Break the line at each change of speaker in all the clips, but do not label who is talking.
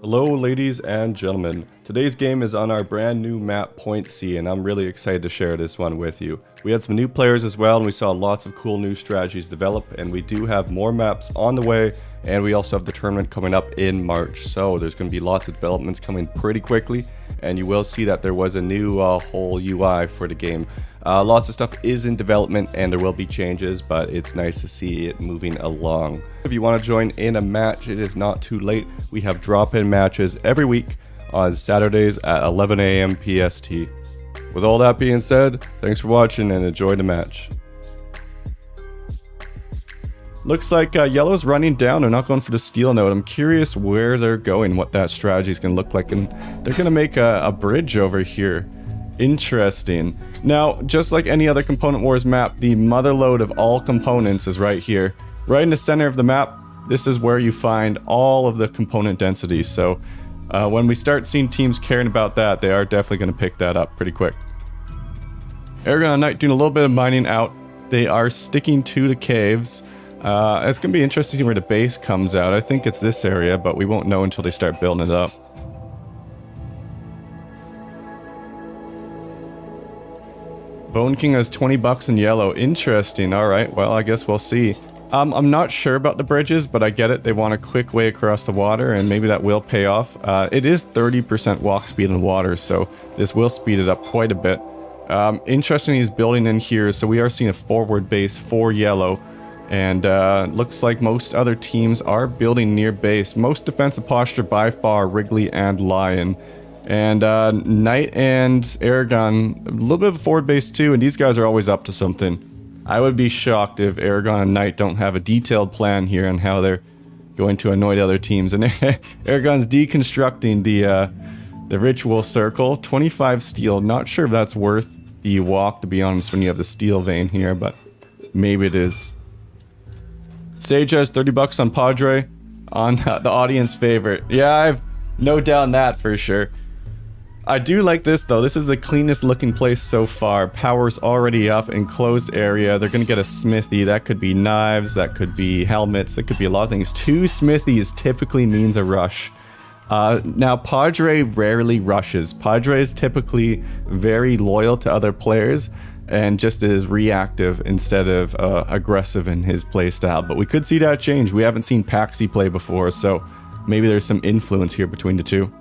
Hello ladies and gentlemen, today's game is on our brand new map PointSea and I'm really excited to share this one with you. We had some new players as well and we saw lots of cool new strategies develop, and we do have more maps on the way, and we also have the tournament coming up in March, so there's going to be lots of developments coming pretty quickly, and you will see that there was a new whole UI for the game. Lots of stuff is in development and there will be changes, but it's nice to see it moving along. If you want to join in a match, it is not too late. We have drop-in matches every week on Saturdays at 11 AM PST. With all that being said, thanks for watching and enjoy the match. Looks like yellow's running down. They're not going for the steel node. I'm curious where they're going, what that strategy is going to look like, and they're going to make a bridge over here. Interesting. Now, just like any other Component Wars map, the mother lode of all components is right here. Right in the center of the map, this is where you find all of the component densities. So when we start seeing teams caring about that, they are definitely going to pick that up pretty quick. Aragon and Knight doing a little bit of mining out. They are sticking to the caves. It's going to be interesting to see where the base comes out. I think it's this area, but we won't know until they start building it up. Bone King has 20 bucks in yellow. Interesting. Alright, well, I guess we'll see. I'm not sure about the bridges, but I get it. They want a quick way across the water, and maybe that will pay off. It is 30% walk speed in the water, so this will speed it up quite a bit. Interesting, he's building in here, so we are seeing a forward base for yellow. And looks like most other teams are building near base. Most defensive posture by far, Wrigley and Lion. And Knight and Aragon, a little bit of a forward base too, and these guys are always up to something. I would be shocked if Aragon and Knight don't have a detailed plan here on how they're going to annoy the other teams. And Aragon's deconstructing the ritual circle. 25 steel, not sure if that's worth the walk, to be honest, when you have the steel vein here, but maybe it is. Sage has 30 bucks on Padre, on the audience favorite. Yeah, I've no doubt in that for sure. I do like this though. This is the cleanest looking place so far. Power's already up, enclosed area. They're gonna get a smithy. That could be knives, that could be helmets, it could be a lot of things. 2 smithies typically means a rush. Now Padre rarely rushes. Padre is typically very loyal to other players and just is reactive instead of aggressive in his playstyle. But we could see that change. We haven't seen PointSea play before, so maybe there's some influence here between the two.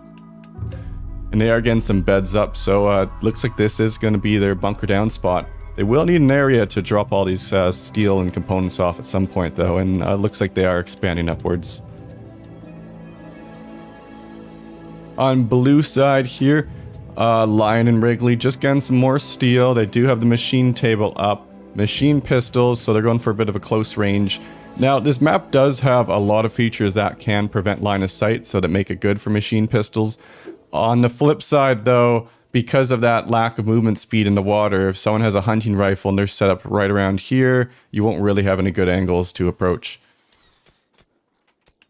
And they are getting some beds up, so looks like this is going to be their bunker down spot. They will need an area to drop all these steel and components off at some point though, and looks like they are expanding upwards. On blue side here, Lion and Wrigley just getting some more steel. They do have the machine table up, machine pistols, so they're going for a bit of a close range. Now, this map does have a lot of features that can prevent line of sight, so that make it good for machine pistols. On the flip side, though, because of that lack of movement speed in the water, if someone has a hunting rifle and they're set up right around here, you won't really have any good angles to approach.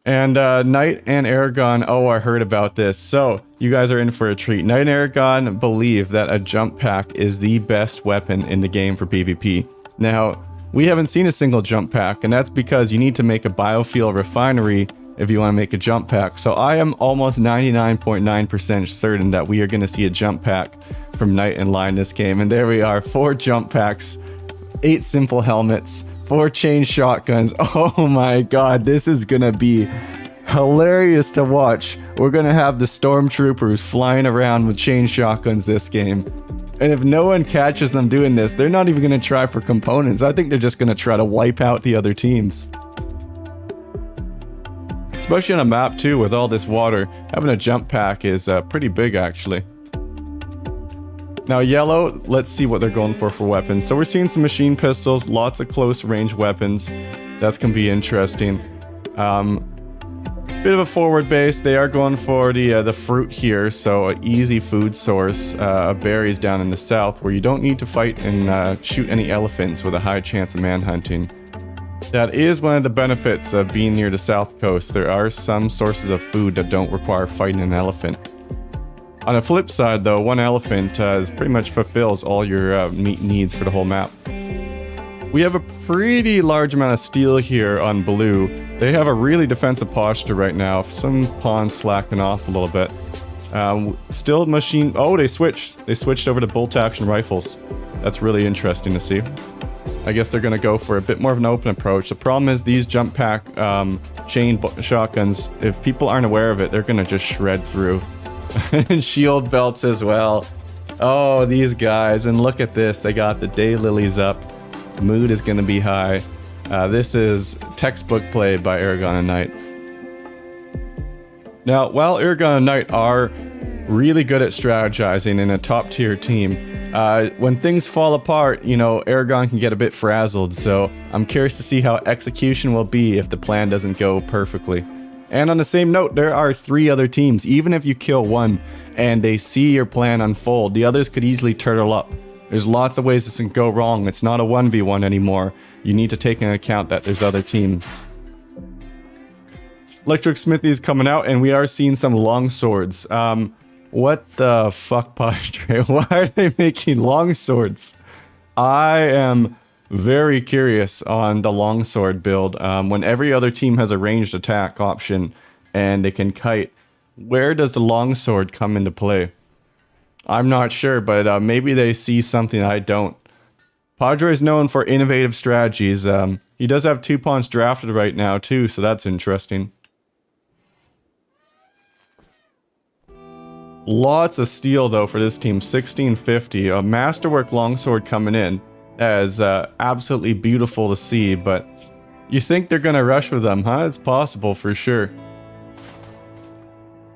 And Knight and Aragon, oh, I heard about this. So, you guys are in for a treat. Knight and Aragon believe that a jump pack is the best weapon in the game for PvP. Now, we haven't seen a single jump pack, and that's because you need to make a biofuel refinery if you want to make a jump pack. So I am almost 99.9% certain that we are going to see a jump pack from Knight and Lion this game. And there we are, 4 jump packs, 8 simple helmets, 4 chain shotguns. Oh my god, this is going to be hilarious to watch. We're going to have the stormtroopers flying around with chain shotguns this game. And if no one catches them doing this, they're not even going to try for components. I think they're just going to try to wipe out the other teams. Especially on a map too, with all this water, having a jump pack is pretty big actually. Now yellow, let's see what they're going for weapons. So we're seeing some machine pistols, lots of close range weapons. That's going to be interesting. Bit of a forward base. They are going for the fruit here, so an easy food source of berries down in the south where you don't need to fight and shoot any elephants with a high chance of manhunting. That is one of the benefits of being near the south coast. There are some sources of food that don't require fighting an elephant. On the flip side though, one elephant pretty much fulfills all your meat needs for the whole map. We have a pretty large amount of steel here on blue. They have a really defensive posture right now. Some pawns slacking off a little bit. Still machine... Oh, they switched. They switched over to bolt-action rifles. That's really interesting to see. I guess they're going to go for a bit more of an open approach. The problem is these jump pack chain shotguns, if people aren't aware of it, they're going to just shred through. And shield belts as well. Oh, these guys. And look at this. They got the daylilies up. Mood is going to be high. This is textbook play by Aragon and Knight. Now, while Aragon and Knight are really good at strategizing in a top tier team, when things fall apart, you know, Aragon can get a bit frazzled, so I'm curious to see how execution will be if the plan doesn't go perfectly. And on the same note, there are 3 other teams. Even if you kill one and they see your plan unfold, the others could easily turtle up. There's lots of ways this can go wrong. It's not a 1v1 anymore. You need to take into account that there's other teams. Electric Smithy is coming out, and we are seeing some long swords. What the fuck, Padre? Why are they making long swords? I am very curious on the longsword build. When every other team has a ranged attack option and they can kite, where does the longsword come into play? I'm not sure, but maybe they see something I don't. Padre is known for innovative strategies. He does have 2 pawns drafted right now too, so that's interesting. Lots of steel though for this team, 1650. A masterwork longsword coming in as absolutely beautiful to see, but you think they're gonna rush with them, huh? It's possible for sure.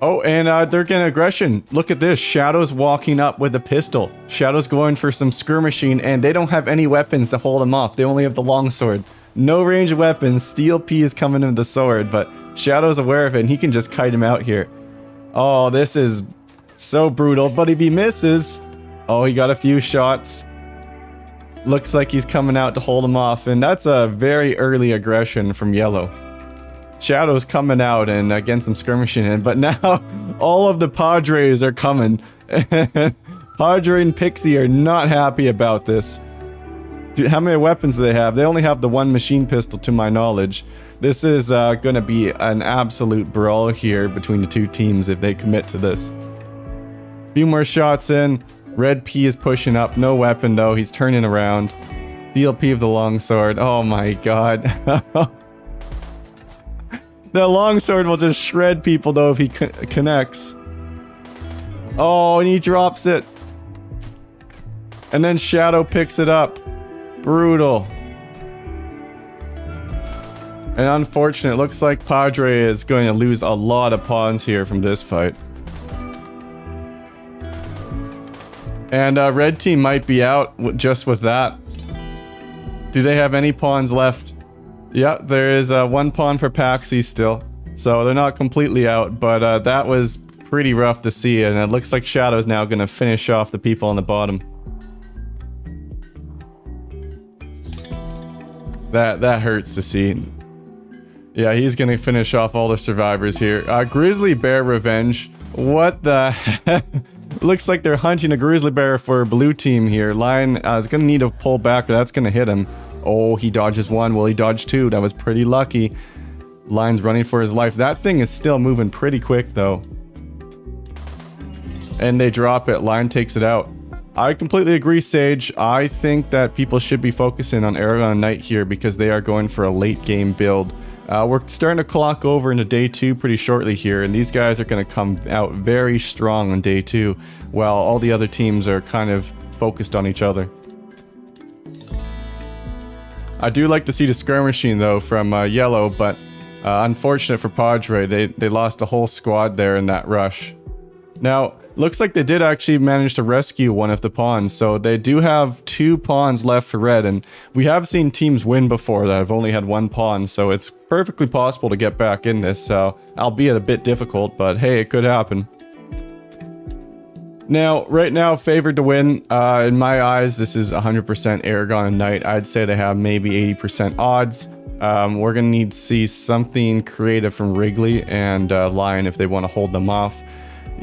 Oh, and they're getting aggression. Look at this. Shadow's walking up with a pistol. Shadow's going for some skirmishing, and they don't have any weapons to hold him off. They only have the longsword. No ranged weapons. Steel P is coming with the sword, but Shadow's aware of it, and he can just kite him out here. Oh, this is so brutal, but if he misses... Oh, he got a few shots. Looks like he's coming out to hold him off, and that's a very early aggression from Yellow. Shadow's coming out and against some skirmishing in, but now all of the Padres are coming. Padre and Pixie are not happy about this. Dude, how many weapons do they have? They only have the 1 machine pistol to my knowledge. This is going to be an absolute brawl here between the 2 teams if they commit to this. Few more shots in. Red P is pushing up. No weapon though. He's turning around. Steel P of the longsword. Oh my god. The longsword will just shred people though if he connects. Oh, and he drops it. And then Shadow picks it up. Brutal. And unfortunate, it looks like Padre is going to lose a lot of pawns here from this fight. And red team might be out just with that. Do they have any pawns left? Yeah, there is 1 pawn for Paxi still. So they're not completely out, but that was pretty rough to see. And it looks like Shadow's now going to finish off the people on the bottom. That hurts to see. Yeah, he's going to finish off all the survivors here. Grizzly Bear Revenge. What the heck? Looks like they're hunting a grizzly bear for blue team here. Lion is going to need to pull back, but that's going to hit him. Oh, he dodges 1. Well, he dodged 2. That was pretty lucky. Lion's running for his life. That thing is still moving pretty quick, though. And they drop it. Lion takes it out. I completely agree, Sage. I think that people should be focusing on Aragon and Knight here because they are going for a late game build. We're starting to clock over into day 2 pretty shortly here, and these guys are going to come out very strong on day 2, while all the other teams are kind of focused on each other. I do like to see the skirmishing though from Yellow, but unfortunate for Padre, they lost a whole squad there in that rush. Now, looks like they did actually manage to rescue 1 of the pawns, so they do have 2 pawns left for red, and we have seen teams win before that have only had 1 pawn, so it's perfectly possible to get back in this, albeit a bit difficult, but hey, it could happen. Now, right now, favored to win, in my eyes, this is 100% Aragon and Knight. I'd say they have maybe 80% odds. We're going to need to see something creative from Wrigley and Lion if they want to hold them off.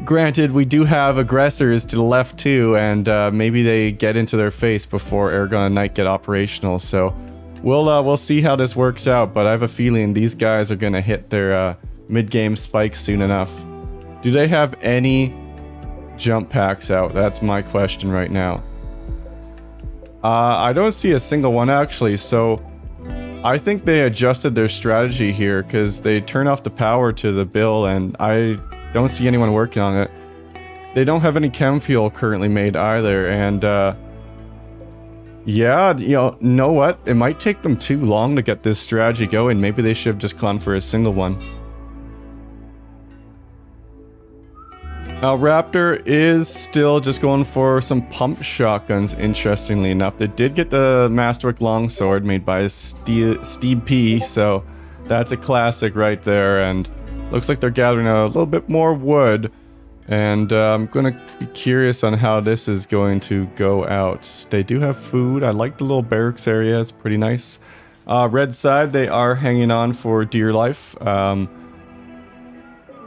Granted, we do have aggressors to the left too, and maybe they get into their face before Aragon and Knight get operational, so We'll see how this works out, but I have a feeling these guys are gonna hit their mid-game spikes soon enough. Do they have any jump packs out? That's my question right now. I don't see a single one actually, so I think they adjusted their strategy here because they turned off the power to the bill and I don't see anyone working on it. They don't have any chem fuel currently made either, and yeah, you know what? It might take them too long to get this strategy going. Maybe they should have just gone for a single one. Now, Raptor is still just going for some pump shotguns, interestingly enough. They did get the Masterwork Longsword made by Steve P, so that's a classic right there, and looks like they're gathering a little bit more wood. And I'm gonna be curious on how this is going to go out. They do have food. I like the little barracks area. It's pretty nice. Red side, they are hanging on for dear life.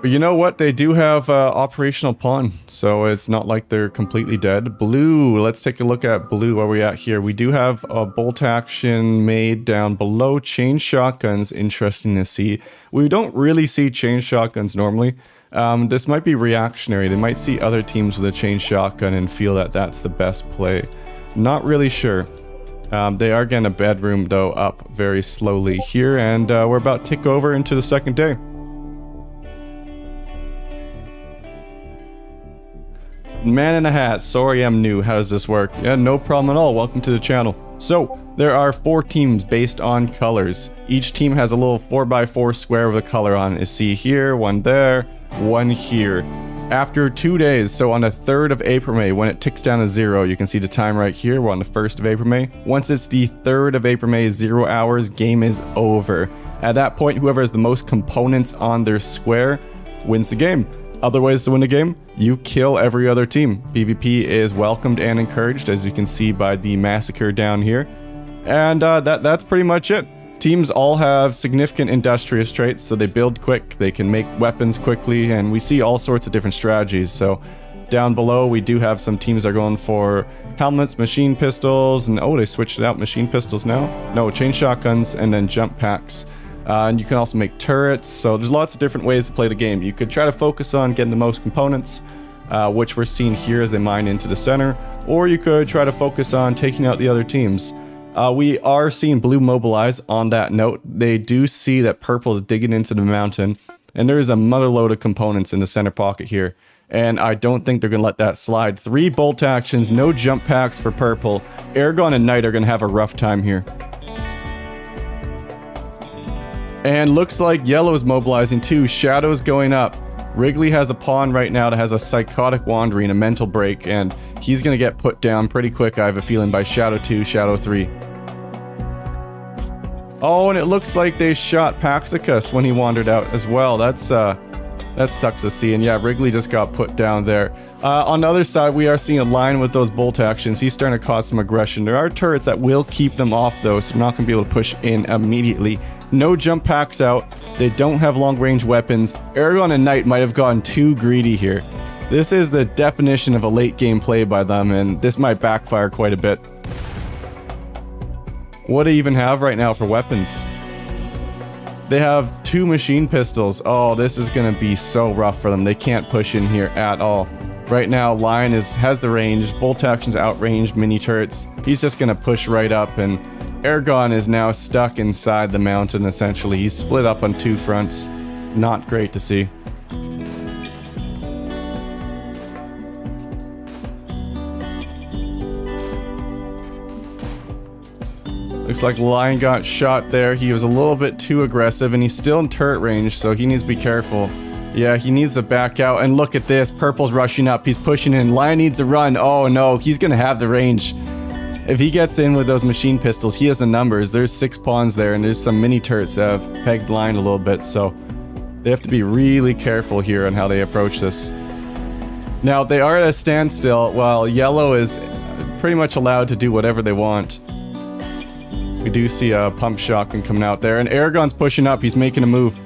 But you know what? They do have operational pawn, so it's not like they're completely dead. Blue, let's take a look at blue. Where are we at here? We do have a bolt action made down below. Chain shotguns, interesting to see. We don't really see chain shotguns normally. This might be reactionary. They might see other teams with a chain shotgun and feel that that's the best play. Not really sure. They are getting a bedroom though up very slowly here, and we're about to tick over into the second day. Man in a hat, sorry I'm new, how does this work? Yeah, no problem at all, welcome to the channel. So, there are 4 teams based on colors. Each team has a little 4x4 square with a color on it. See here, one there, one here. After 2 days, so on the 3rd of April, May, when it ticks down to 0, you can see the time right here, we're on the 1st of April, May. Once it's the 3rd of April, May, 0 hours, game is over. At that point, whoever has the most components on their square wins the game. Other ways to win the game, you kill every other team. PvP is welcomed and encouraged, as you can see by the massacre down here. And that's pretty much it. Teams all have significant industrious traits, so they build quick, they can make weapons quickly, and we see all sorts of different strategies. So down below, we do have some teams that are going for helmets, machine pistols, and oh, they switched it out, machine pistols now? No, chain shotguns, and then jump packs. And you can also make turrets, so there's lots of different ways to play the game. You could try to focus on getting the most components, which we're seeing here as they mine into the center, or you could try to focus on taking out the other teams. We are seeing blue mobilize on that note. They do see that purple is digging into the mountain, and there is a mother load of components in the center pocket here, and I don't think they're going to let that slide. 3 bolt actions, no jump packs for purple. Aragon and Knight are going to have a rough time here. And looks like yellow is mobilizing too. Shadow's going up. Wrigley has a pawn right now that has a psychotic wandering, a mental break, and he's going to get put down pretty quick, I have a feeling, by Shadow 2, Shadow 3. Oh, and it looks like they shot Paxicus when he wandered out as well. That sucks to see, and yeah, Wrigley just got put down there. On the other side, we are seeing a line with those bolt actions. He's starting to cause some aggression. There are turrets that will keep them off though, so they're not going to be able to push in immediately. No jump packs out. They don't have long range weapons. Aragon and Knight might have gotten too greedy here. This is the definition of a late game play by them, and this might backfire quite a bit. What do they even have right now for weapons? They have 2 machine pistols. Oh, this is going to be so rough for them. They can't push in here at all. Right now, Lion has the range. Bolt actions outranged mini turrets. He's just going to push right up, and Aragon is now stuck inside the mountain, essentially. He's split up on 2 fronts. Not great to see. Looks like Lion got shot there. He was a little bit too aggressive, and he's still in turret range, so he needs to be careful. Yeah, he needs to back out, and look at this. Purple's rushing up. He's pushing in. Lion needs to run. Oh no, he's gonna have the range. If he gets in with those machine pistols, he has the numbers. There's 6 pawns there, and there's some mini turrets that have pegged Lion a little bit, so they have to be really careful here on how they approach this. Now, they are at a standstill, while yellow is pretty much allowed to do whatever they want. We do see a pump shotgun coming out there, and Aragon's pushing up. He's making a move.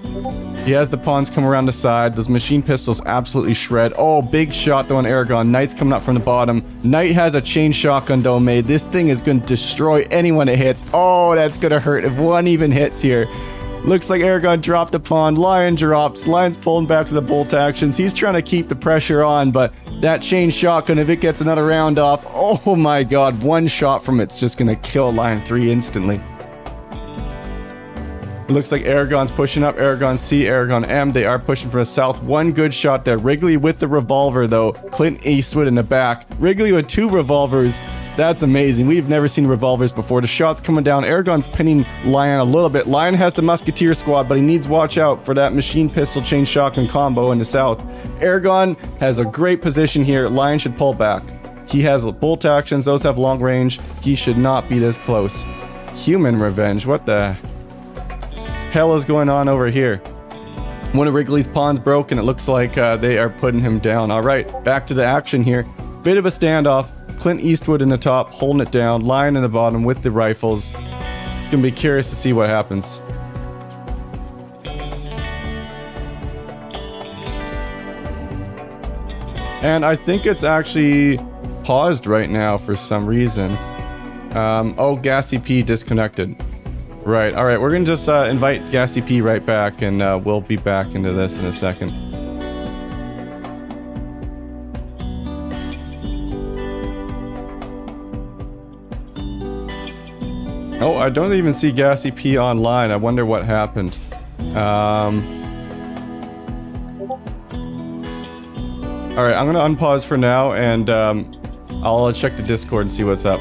He has the pawns come around the side. Those machine pistols absolutely shred. Oh, big shot though on Aragon. Knight's coming up from the bottom. Knight has a chain shotgun though made. This thing is going to destroy anyone it hits. Oh, that's going to hurt if one even hits here. Looks like Aragon dropped a pawn. Lion drops. Lion's pulling back to the bolt actions. He's trying to keep the pressure on, but that chain shotgun, if it gets another round off, oh my god, one shot from it's just going to kill Lion 3 instantly. It looks like Aragon's pushing up. Aragon C, Aragon M. They are pushing from the south. One good shot there. Wrigley with the revolver, though. Clint Eastwood in the back. Wrigley with 2 revolvers. That's amazing. We've never seen revolvers before. The shot's coming down. Aragon's pinning Lion a little bit. Lion has the Musketeer squad, but he needs watch out for that machine pistol chain shotgun combo in the south. Aragon has a great position here. Lion should pull back. He has bolt actions. Those have long range. He should not be this close. Human revenge. What the hell is going on over here? One of Wrigley's pawns broke, and it looks like they are putting him down. All right, back to the action here. Bit of a standoff. Clint Eastwood in the top, holding it down. Lion in the bottom with the rifles. It's gonna be curious to see what happens. And I think it's actually paused right now for some reason. Oh, Gassy P disconnected. Right, alright, we're gonna just invite Gassy P right back, and we'll be back into this in a second. Oh, I don't even see Gassy P online. I wonder what happened. Alright, I'm gonna unpause for now, and I'll check the Discord and see what's up.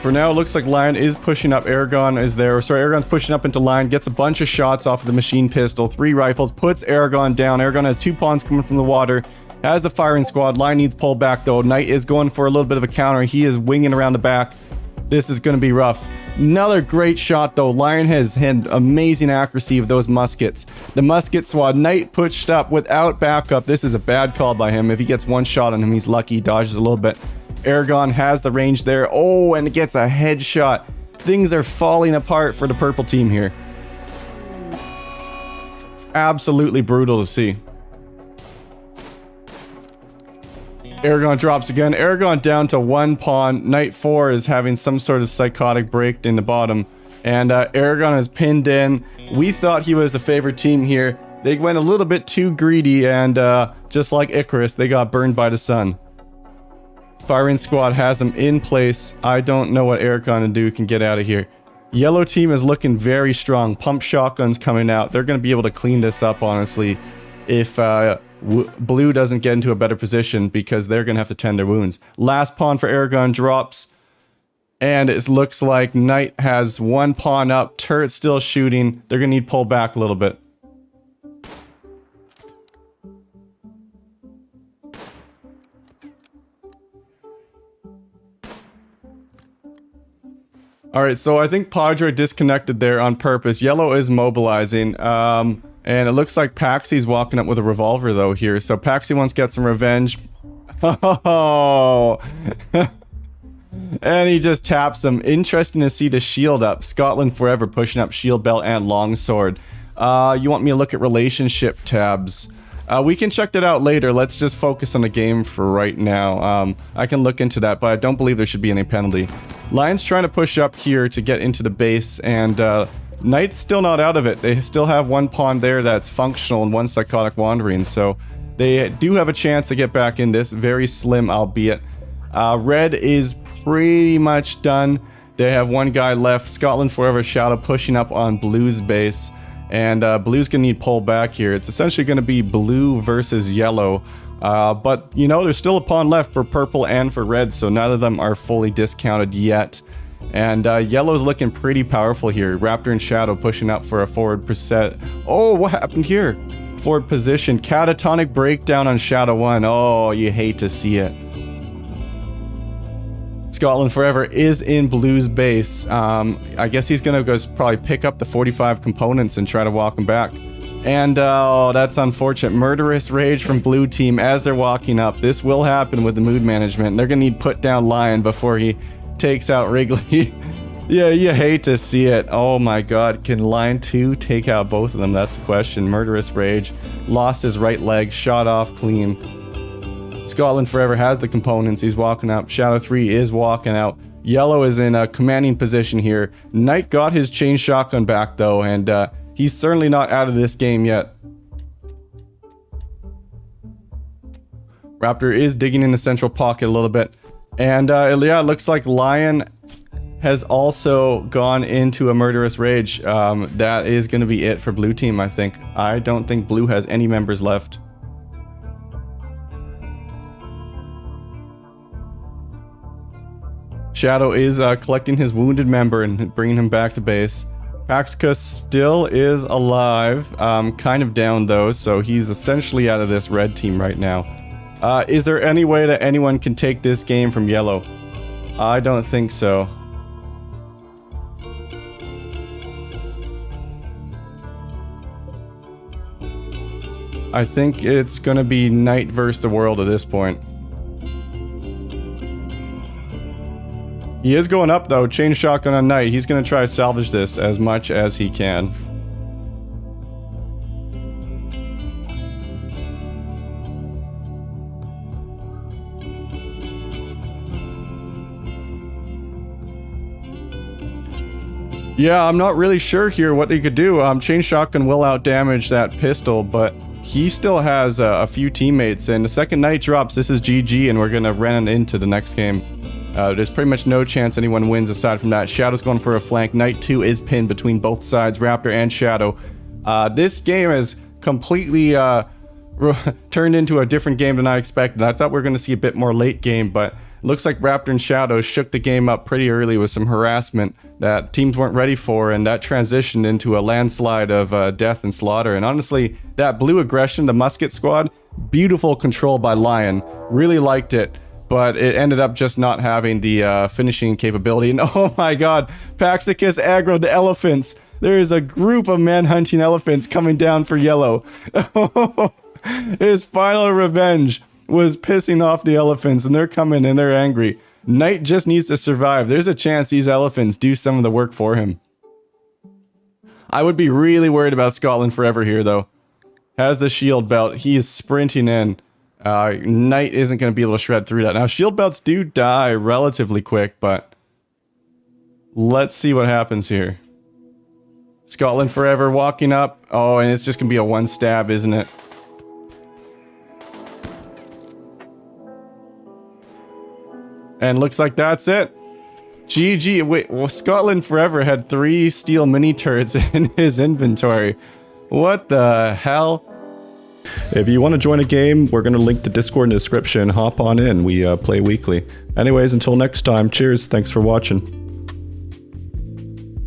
For now, it looks like Lion is pushing up. Aragon is there. Sorry, Aragon's pushing up into Lion. Gets a bunch of shots off of the machine pistol. 3 rifles. Puts Aragon down. Aragon has 2 pawns coming from the water. Has the firing squad. Lion needs pull back though. Knight is going for a little bit of a counter. He is winging around the back. This is going to be rough. Another great shot though. Lion has had amazing accuracy of those muskets. The musket squad. Knight pushed up without backup. This is a bad call by him. If he gets one shot on him, he's lucky. He dodges a little bit. Aragon has the range there. Oh, and it gets a headshot. Things are falling apart for the purple team here. Absolutely brutal to see. Aragon drops again. Aragon down to 1 pawn. Knight 4 is having some sort of psychotic break in the bottom. And Aragon is pinned in. We thought he was the favorite team here. They went a little bit too greedy, and just like Icarus, they got burned by the sun. Firing squad has him in place. I don't know what Aragon and do can get out of here. Yellow team is looking very strong. Pump shotguns coming out. They're going to be able to clean this up, honestly, if blue doesn't get into a better position, because they're going to have to tend their wounds. Last pawn for Aragon drops. And it looks like Knight has 1 pawn up. Turret still shooting. They're going to need to pull back a little bit. Alright, so I think Padre disconnected there on purpose. Yellow is mobilizing. And it looks like Paxy's walking up with a revolver though here. So Paxy wants to get some revenge. Oh! And he just taps him. Interesting to see the shield up. Scotland Forever pushing up shield belt and longsword. You want me to look at relationship tabs? We can check that out later. Let's just focus on the game for right now. I can look into that, but I don't believe there should be any penalty. Lion's trying to push up here to get into the base, and Knight's still not out of it. They still have 1 pawn there that's functional and 1 psychotic wandering, so they do have a chance to get back in this. Very slim, albeit. Red is pretty much done. They have 1 guy left. Scotland Forever Shadow pushing up on Blue's base. And Blue's gonna need pull back here. It's essentially gonna be blue versus yellow. But, you know, there's still a pawn left for purple and for red, so neither of them are fully discounted yet. And yellow's looking pretty powerful here. Raptor and Shadow pushing up for a forward percent. Oh, what happened here? Forward position. Catatonic breakdown on Shadow 1. Oh, you hate to see it. Scotland Forever is in Blue's base. I guess he's gonna go probably pick up the 45 components and try to walk him back. And oh, that's unfortunate. Murderous Rage from blue team as they're walking up. This will happen with the mood management. They're gonna need put down Lion before he takes out Wrigley. Yeah, you hate to see it. Oh my god, can Lion 2 take out both of them? That's the question. Murderous Rage lost his right leg, shot off clean. Scotland Forever has the components. He's walking out. Shadow 3 is walking out. Yellow is in a commanding position here. Knight got his chain shotgun back though, and he's certainly not out of this game yet. Raptor is digging in the central pocket a little bit. And yeah, it looks like Lion has also gone into a Murderous Rage. That is going to be it for blue team, I think. I don't think blue has any members left. Shadow is collecting his wounded member and bringing him back to base. Paxicus still is alive, kind of down though, so he's essentially out of this red team right now. Is there any way that anyone can take this game from yellow? I don't think so. I think it's gonna be Knight versus the world at this point. He is going up though, chain shotgun on Knight. He's gonna try to salvage this as much as he can. Yeah, I'm not really sure here what they could do. Chain shotgun will out damage that pistol, but he still has a few teammates, and the second Knight drops, this is GG, and we're gonna run into the next game. There's pretty much no chance anyone wins aside from that. Shadow's going for a flank. Knight 2 is pinned between both sides, Raptor and Shadow. This game is completely turned into a different game than I expected. I thought we were going to see a bit more late game, but it looks like Raptor and Shadow shook the game up pretty early with some harassment that teams weren't ready for, and that transitioned into a landslide of death and slaughter. And honestly, that blue aggression, the musket squad, beautiful control by Lion. Really liked it. But it ended up just not having the finishing capability. And oh my god, Paxicus aggroed the elephants. There is a group of ManHunting elephants coming down for yellow. His final revenge was pissing off the elephants, and they're coming and they're angry. Knight just needs to survive. There's a chance these elephants do some of the work for him. I would be really worried about Scotland Forever here though. Has the shield belt. He is sprinting in. Knight isn't going to be able to shred through that. Now, shield belts do die relatively quick, but let's see what happens here. Scotland Forever walking up. Oh, and it's just going to be a one stab, isn't it? And looks like that's it. GG. Wait, well, Scotland Forever had 3 steel mini turrets in his inventory. What the hell? If you want to join a game, we're going to link the Discord in the description. Hop on in. We play weekly. Anyways, until next time, cheers. Thanks for watching.